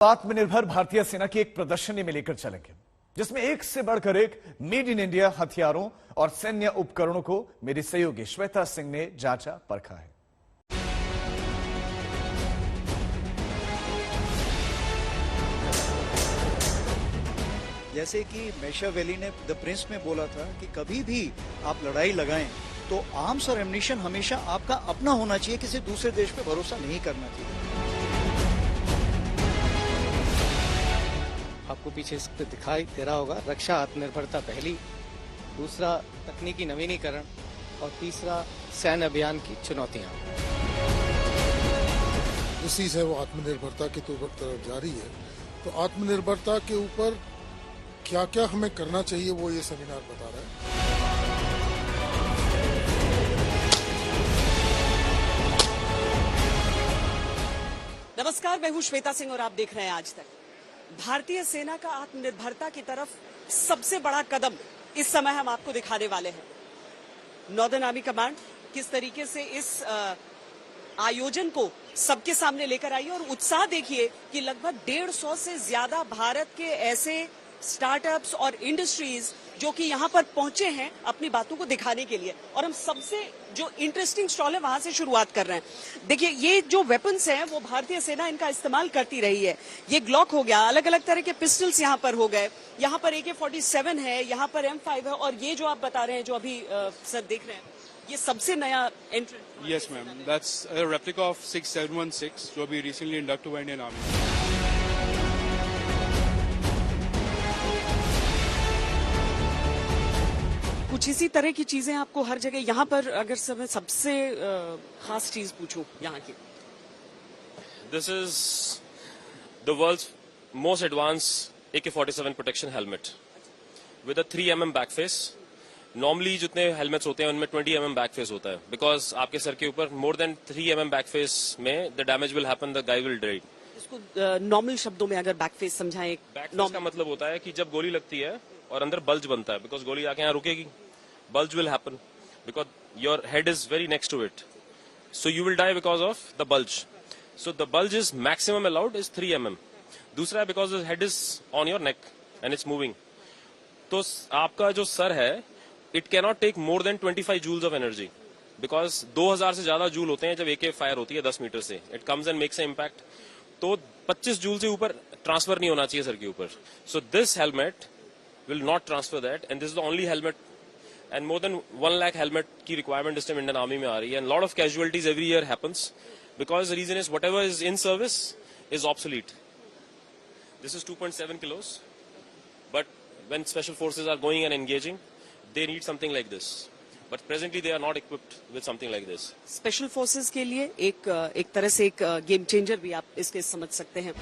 आत्मनिर्भर भारतीय सेना की एक प्रदर्शनी में लेकर चलेंगे, जिसमें एक से बढ़कर एक मेड इन इंडिया हथियारों और सैन्य उपकरणों को मेरी सहयोगी श्वेता सिंह ने जांचा परखा है। जैसे कि मैशियावेली ने द प्रिंस में बोला था कि कभी भी आप लड़ाई लगाएं तो आर्म्स और एम्युनिशन हमेशा आपका अपना होना चाहिए, किसी दूसरे देश पे भरोसा नहीं करना चाहिए। आपको पीछे इस पे दिखाई दे रहा होगा, रक्षा आत्मनिर्भरता पहली, दूसरा तकनीकी नवीनीकरण और तीसरा सैन्य अभियान की चुनौतियां। इसी से वो आत्मनिर्भरता की तरफ जा रही है। तो आत्मनिर्भरता के ऊपर क्या क्या हमें करना चाहिए वो ये सेमिनार बता रहा है। नमस्कार, मैं हूं श्वेता सिंह और आप देख रहे हैं आज तक। भारतीय सेना का आत्मनिर्भरता की तरफ सबसे बड़ा कदम इस समय हम आपको दिखाने वाले हैं। नॉर्दर्न आर्मी कमांड किस तरीके से इस आयोजन को सबके सामने लेकर आई है और उत्साह देखिए कि लगभग 150 से ज्यादा भारत के ऐसे स्टार्टअप्स और इंडस्ट्रीज जो कि यहां पर पहुंचे हैं अपनी बातों को दिखाने के लिए। और हम सबसे जो इंटरेस्टिंग स्टॉल है वहां से शुरुआत कर रहे हैं। देखिए, ये जो वेपन्स हैं वो भारतीय सेना इनका इस्तेमाल करती रही है। ये ग्लॉक हो गया, अलग अलग तरह के पिस्टल्स यहां पर हो गए, यहां पर AK-47 है, यहां पर M5 है, और ये जो आप बता रहे हैं जो अभी सर देख रहे हैं, ये सबसे नया एंट्रेंट। Yes ma'am, that's a replica of 6716 जो अभी रिसेंटली इंडक्ट हुआ इंडियन आर्मी। कुछ इसी तरह की चीजें आपको हर जगह यहाँ पर, अगर सबसे खास चीज पूछूं यहाँ की, this is the world's most advance AK-47 protection helmet with a 3mm back face. Normally जितने हेलमेट्स होते हैं उनमें 20mm बैक फेस होता है, बिकॉज आपके सर के ऊपर more than 3mm back face में the damage will happen, the guy will die. इसको नॉर्मल शब्दों में अगर बैक फेस समझाएं। बैक फेस का मतलब होता है कि जब गोली लगती है और अंदर बल्ज बनता है, बिकॉज गोली आके यहाँ रुकेगी, bulge will happen because your head is very next to it, so you will die because of the bulge. So the bulge is maximum allowed is 3mm. दूसरा because the head is on your neck and it's moving. तो आपका जो sir है it cannot take more than 25 joules of energy because 2000 से ज्यादा joule होते हैं जब AK फायर होती है 10 मीटर से, it comes and makes an impact. तो 25 जूल से ऊपर ट्रांसफर नहीं होना चाहिए सर के ऊपर. So this helmet will not transfer that, and this is the only helmet. And more than 1 lakh helmet की requirement इस time Indian Army में आ रही है, and lot of casualties every year happens because the reason is whatever is in service is obsolete. This is 2.7 kilos, but when special forces are going and engaging, they need something like this. But presently they are not equipped with something like this. Special forces के लिए एक तरह से एक game changer भी आप इसके समझ सकते हैं।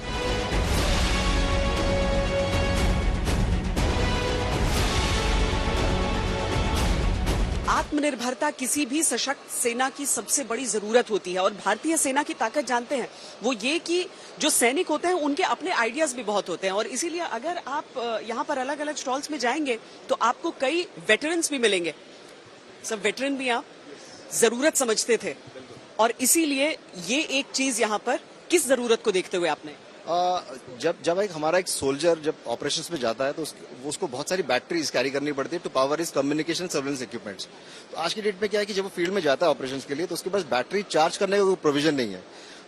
आत्मनिर्भरता किसी भी सशक्त सेना की सबसे बड़ी जरूरत होती है, और भारतीय सेना की ताकत जानते हैं वो ये कि जो सैनिक होते हैं उनके अपने आइडियाज भी बहुत होते हैं, और इसीलिए अगर आप यहाँ पर अलग अलग स्टॉल्स में जाएंगे तो आपको कई वेटरन्स भी मिलेंगे। सब वेटरन भी आप जरूरत समझते थे, और इसीलिए ये एक चीज यहाँ पर किस जरूरत को देखते हुए आपने जब हमारा एक सोल्जर जब ऑपरेशंस में जाता है तो उसको बहुत सारी बैटरीज कैरी करनी पड़ती है to power is communication surveillance equipments. तो आज की डेट में क्या है कि जब वो फील्ड में जाता है ऑपरेशंस के लिए तो उसके पास बैटरी चार्ज करने का कोई प्रोविजन नहीं है।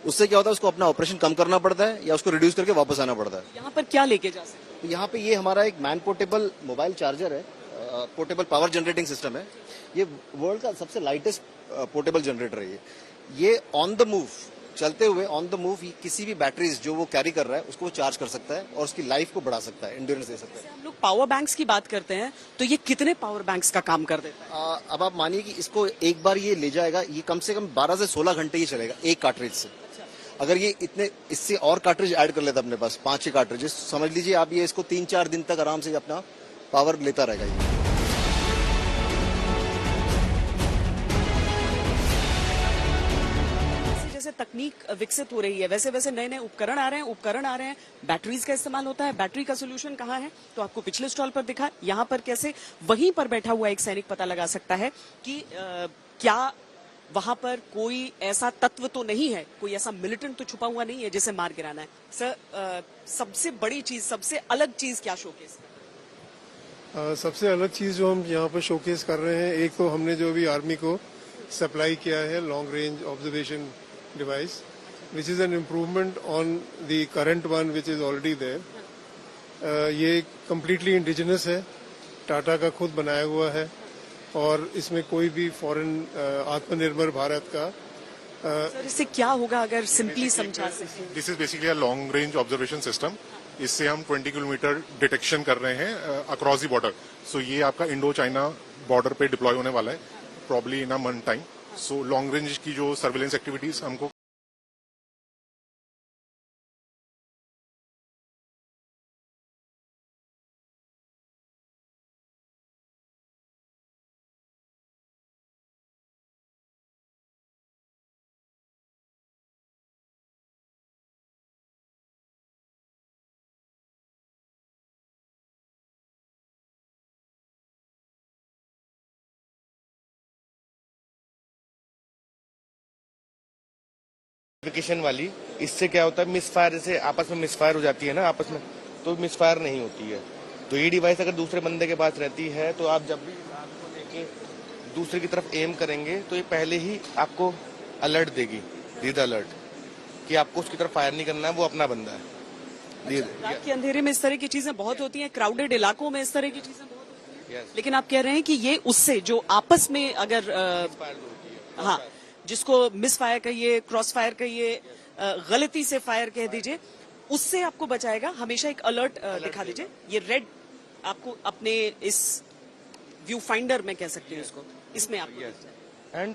उससे क्या होता है, उसको अपना ऑपरेशन कम करना पड़ता है या उसको रिड्यूस करके वापस आना पड़ता है। यहाँ पर क्या लेके जा सकते हैं? यहाँ पे ये हमारा एक मैन पोर्टेबल मोबाइल चार्जर है, पोर्टेबल पावर जनरेटिंग सिस्टम है। ये वर्ल्ड का सबसे लाइटेस्ट पोर्टेबल जनरेटर है। ये ऑन द मूव चलते हुए ऑन द मूव किसी भी बैटरीज जो वो कैरी कर रहा है उसको वो चार्ज कर सकता है और उसकी लाइफ को बढ़ा सकता है, एंड्योरेंस दे सकता है। हम लोग पावर बैंक्स की बात करते हैं तो ये कितने पावर बैंक्स का काम कर देता है? अब आप मानिए कि इसको एक बार ये ले जाएगा, ये कम से कम 12 से 16 घंटे ही चलेगा एक कार्ट्रिज से। अगर ये इससे और कार्ट्रिज ऐड कर लेता अपने पास 5-6 कार्ट्रिजेस, समझ लीजिए आप ये इसको 3-4 दिन तक आराम से अपना पावर लेता रहेगा। ये तकनीक विकसित हो रही है वैसे वैसे नए नए उपकरण आ रहे हैं, बैटरीज का इस्तेमाल होता है। बैटरी का सोल्यूशन कहाँ है तो आपको पिछले स्टॉल पर दिखा, यहाँ पर कैसे वहीं पर बैठा हुआ एक सैनिक पता लगा सकता है कि क्या वहां पर कोई ऐसा तत्व तो नहीं है, कोई ऐसा मिलिटेंट तो छुपा हुआ नहीं है जिसे मार गिराना है। सर, सबसे बड़ी चीज, सबसे अलग चीज क्या शोकेस है? सबसे अलग चीज जो हम यहाँ पर शोकेस कर रहे हैं, एक तो हमने जो अभी आर्मी को सप्लाई किया है long range observation device, which is an improvement on the current one which is already there. ये कम्प्लीटली इंडिजिनस है, टाटा का खुद बनाया हुआ है और इसमें कोई भी फॉरेन आत्मनिर्भर भारत का सर इससे क्या होगा अगर सिंपली समझा सकें? This is basically a long range observation system. इससे हम 20 किलोमीटर डिटेक्शन कर रहे हैं अक्रॉस द बॉर्डर। सो ये आपका इंडो चाइना बॉर्डर पे डिप्लॉय होने वाला है probably in a month time. So long range की जो सर्विलेंस एक्टिविटीज हमको वेरिफिकेशन वाली, इससे क्या होता है मिसफायर, जैसे आपस में मिसफायर हो जाती है ना आपस में, तो मिसफायर नहीं होती है। तो ये डिवाइस अगर दूसरे बंदे के पास रहती है तो आप जब भी आपको लेके दूसरे की तरफ एम करेंगे तो ये पहले ही आपको अलर्ट देगी, रीड अलर्ट, कि आपको उसकी तरफ फायर नहीं करना है, वो अपना बंदा है। रात के अंधेरे में इस तरह की चीजें बहुत होती हैं, क्राउडेड इलाकों में इस तरह की चीजें बहुत होती हैं। लेकिन आप कह रहे हैं कि ये उससे जो आपस में अगर हाँ, जिसको मिस फायर कहिए, क्रॉस फायर कहिए, गलती से फायर कह दीजिए, उससे आपको बचाएगा। हमेशा एक अलर्ट दिखा दीजिए। ये रेड आपको अपने इस व्यू फाइंडर में कह सकते हैं इसको, इसमें आपको एंड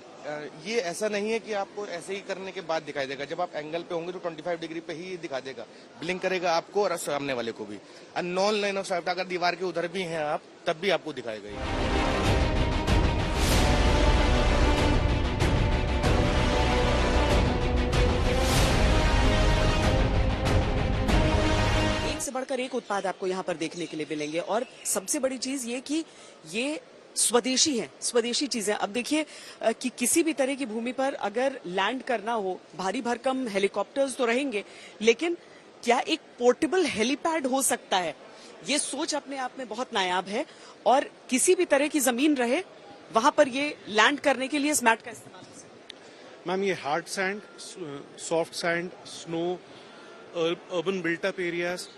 ये ऐसा नहीं है कि आपको ऐसे ही करने के बाद दिखाई देगा। जब आप एंगल पे होंगे तो 25 डिग्री पे ही दिखा देगा, ब्लिंक करेगा आपको और सामने वाले को भी। नॉन लाइन ऑफ साइट अगर दीवार के उधर भी हैं आप, तब भी आपको दिखाएगा ये। से बढ़कर एक उत्पाद आपको यहाँ पर देखने के लिए मिलेंगे और सबसे बड़ी चीज ये कि ये स्वदेशी है, स्वदेशी चीजें। अब देखिए कि किसी भी तरह की भूमि पर अगर लैंड करना हो, भारी भरकम हेलीकॉप्टर्स तो रहेंगे, लेकिन क्या एक पोर्टेबल हेलीपैड हो सकता है? ये सोच अपने आप में बहुत नायाब है और किसी भी तरह की जमीन रहे वहां पर ये लैंड करने के लिए इस मैट का इस्तेमाल हो सकता है। मैम ये hard sand, soft sand, snow, urban built up areas,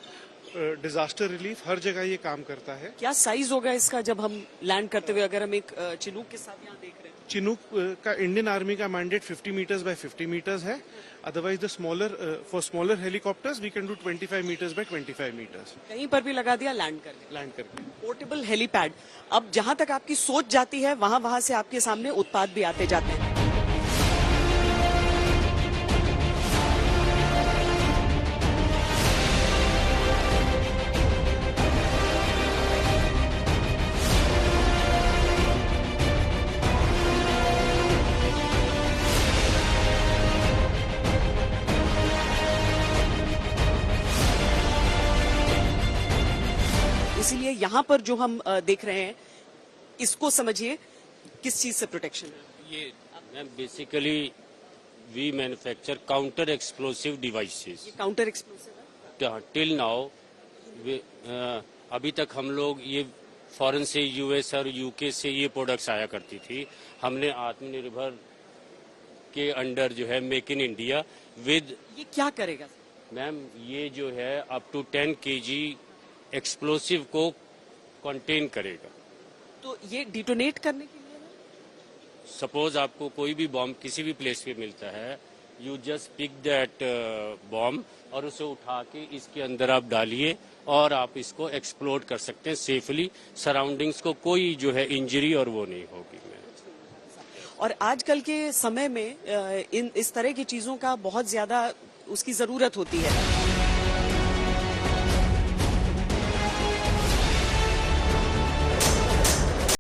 disaster relief, हर जगह ये काम करता है। क्या साइज होगा इसका जब हम लैंड करते हुए, अगर हम एक चिनूक के साथ यहाँ देख रहे हैं? चिनूक का इंडियन आर्मी का मैंडेट 50 मीटर्स बाय 50 मीटर्स है। Otherwise the smaller for smaller helicopters we can do 25 metres by 25 metres. कहीं पर भी लगा दिया, लैंड करके पोर्टेबल हेलीपैड। अब जहां तक आपकी सोच जाती है वहां से आपके सामने उत्पाद भी आते जाते हैं। इसीलिए यहाँ पर जो हम देख रहे हैं, इसको समझिए किस चीज से प्रोटेक्शन है। ये ma'am basically we manufacture counter explosive devices. Counter explosive है? टिल नाउ अभी तक हम लोग ये फॉरेन से, यूएस और यूके से ये प्रोडक्ट्स आया करती थी। हमने आत्मनिर्भर के अंडर जो है मेक इन इंडिया विद, ये क्या करेगा मैम? ये जो है अप टू 10 kg एक्सप्लोसिव को कंटेन करेगा। तो ये डिटोनेट करने के लिए? सपोज आपको कोई भी बॉम्ब किसी भी प्लेस पे मिलता है, you just pick that bomb और उसे उठा के इसके अंदर आप डालिए और आप इसको एक्सप्लोड कर सकते हैं सेफली। सराउंडिंग्स को कोई जो है इंजरी और वो नहीं होगी। और आजकल के समय में इस तरह की चीजों का बहुत ज्यादा उसकी जरूरत होती है।